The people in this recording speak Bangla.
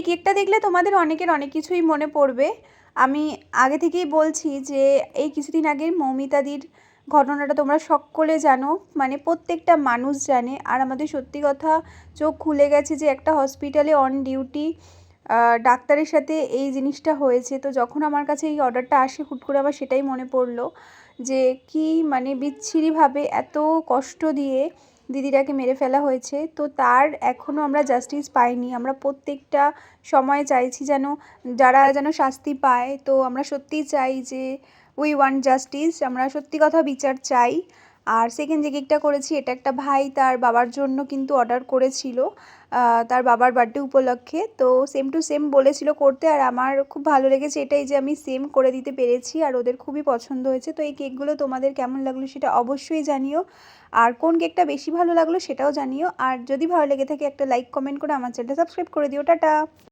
কেকটা দেখলে তোমাদের অনেকের অনেক কিছুই মনে পড়বে। আমি আগে থেকেই বলছি যে এই কিছুদিন আগের মৌমিতাদির ঘটনাটা তোমরা সকলে জানো, মানে প্রত্যেকটা মানুষ জানে। আর আমাদের সত্যি কথা চোখ খুলে গেছে যে একটা হসপিটালে অন ডিউটি ডাক্তারের সাথে এই জিনিসটা হয়েছে। তো যখন আমার কাছে এই অর্ডারটা আসে হুট করে আমার সেটাই মনে পড়লো যে কি মানে বিচ্ছিরিভাবে এত কষ্ট দিয়ে দিদিটাকে মেরে ফেলা হয়েছে। তো তার এখনও আমরা জাস্টিস পাইনি। আমরা প্রত্যেকটা সময় চাইছি যেন যারা যেন শাস্তি পায়। তো আমরা সত্যিই চাই যে উই ওয়ান্ট জাস্টিস, আমরা সত্যি কথা বিচার চাই। আর সেকেন্ড যে কেকটা করেছি এটা একটা ভাই তার বাবার জন্য কিন্তু অর্ডার করেছিল তার বাবার বার্থডে উপলক্ষে। তো সেম টু সেম বলেছিল করতে, আর আমার খুব ভালো লেগেছে এটাই যে আমি সেম করে দিতে পেরেছি আর ওদের খুবই পছন্দ হয়েছে। তো এই কেকগুলো তোমাদের কেমন লাগলো সেটা অবশ্যই জানিও, আর কোন কেকটা বেশি ভালো লাগলো সেটাও জানিও। আর যদি ভালো লেগে থাকে একটা লাইক কমেন্ট করে আমার চ্যানেলটা সাবস্ক্রাইব করে দিও। টাটা।